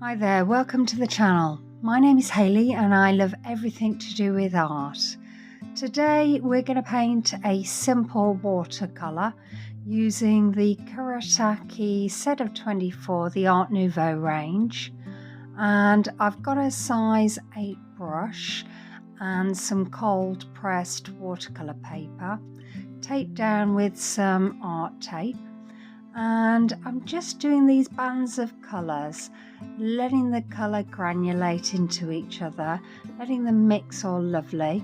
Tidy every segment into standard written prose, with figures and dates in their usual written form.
Hi there, welcome to the channel. My name is Hayley and I love everything to do with art. Today we're going to paint a simple watercolour using the Kuretake set of 24, the Art Nouveau range. And I've got a size 8 brush and some cold pressed watercolour paper, taped down with some art tape. And I'm just doing these bands of colours, letting the colour granulate into each other, letting them mix all lovely.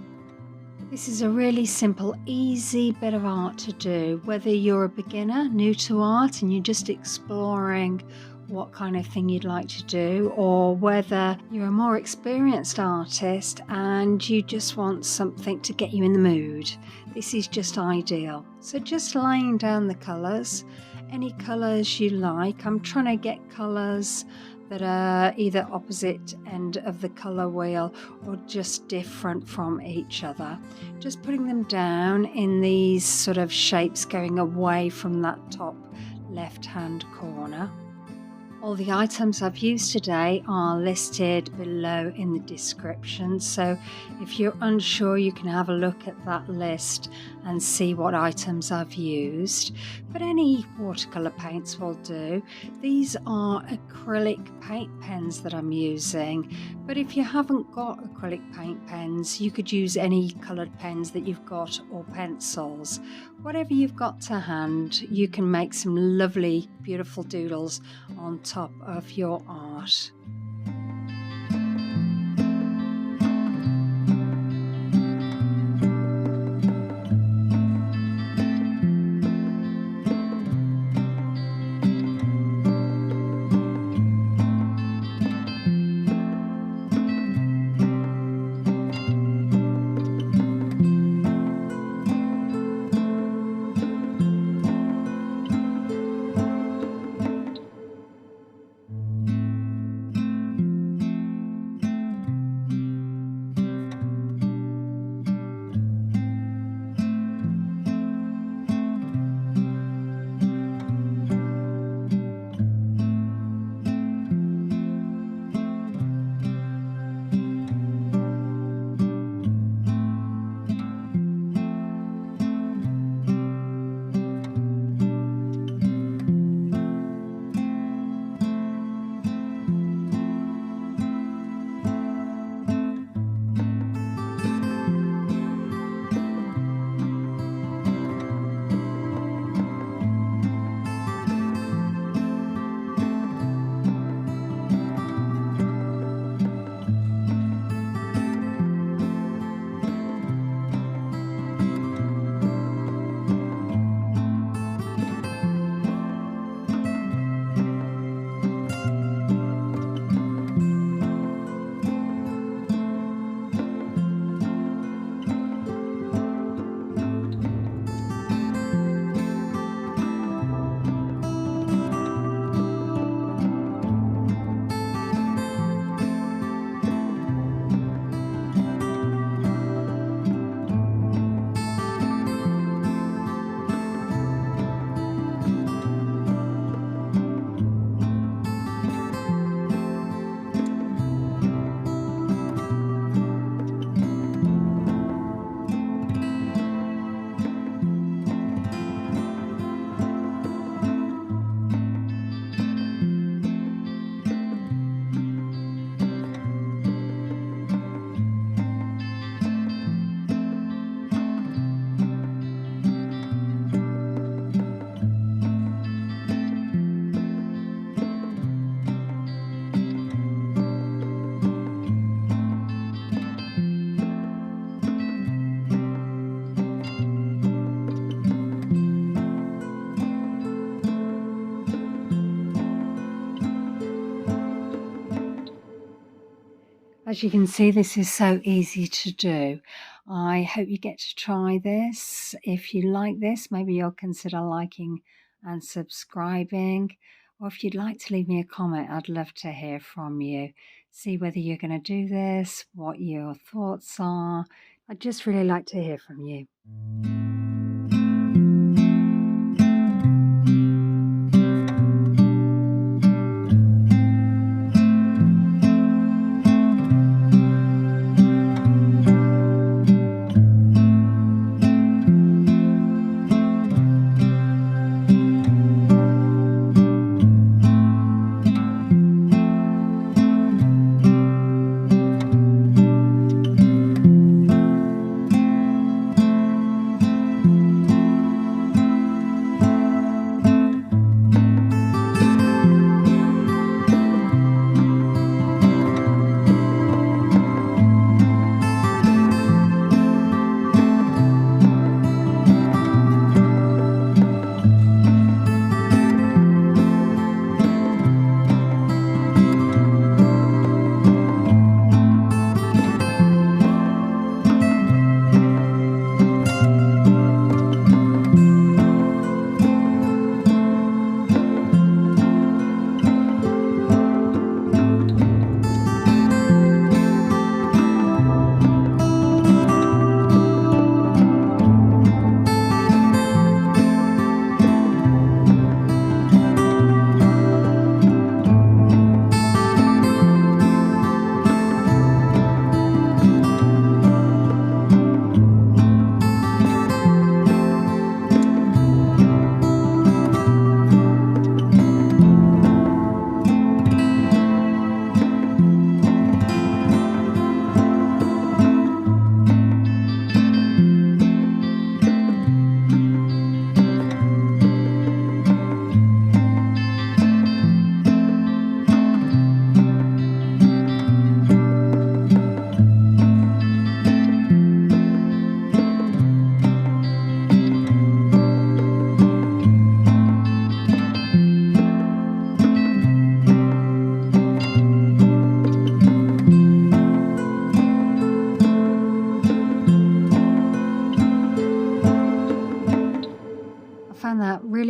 This is a really simple, easy bit of art to do, whether you're a beginner, new to art, and you're just exploring what kind of thing you'd like to do, or whether you're a more experienced artist and you just want something to get you in the mood. This is just ideal. So just laying down the colours, any colours you like. I'm trying to get colours that are either opposite end of the colour wheel or just different from each other. Just putting them down in these sort of shapes going away from that top left hand corner. All the items I've used today are listed below in the description, so if you're unsure you can have a look at that list and see what items I've used. But any watercolour paints will do. These are acrylic paint pens that I'm using, but if you haven't got acrylic paint pens you could use any coloured pens that you've got, or pencils. Whatever you've got to hand, you can make some lovely beautiful doodles on top of your art. As you can see, this is so easy to do. I hope you get to try this. If you like this, maybe you'll consider liking and subscribing. Or if you'd like to leave me a comment, I'd love to hear from you. See whether you're going to do this, what your thoughts are. I'd just really like to hear from you.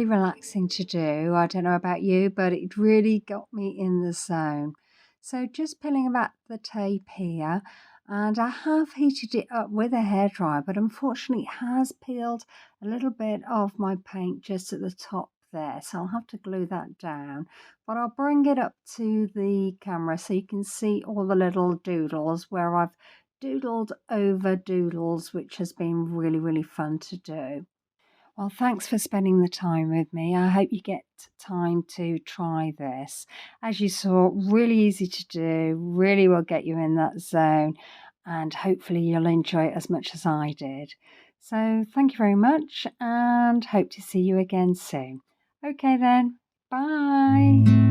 really relaxing to do. I don't know about you, but it really got me in the zone. So just peeling back the tape here, and I have heated it up with a hairdryer, but unfortunately it has peeled a little bit of my paint just at the top there, so I'll have to glue that down. But I'll bring it up to the camera so you can see all the little doodles where I've doodled over doodles, which has been really fun to do. Well, thanks for spending the time with me. I hope you get time to try this. As you saw, really easy to do, really will get you in that zone, and hopefully you'll enjoy it as much as I did. So thank you very much, and hope to see you again soon. Okay then, bye.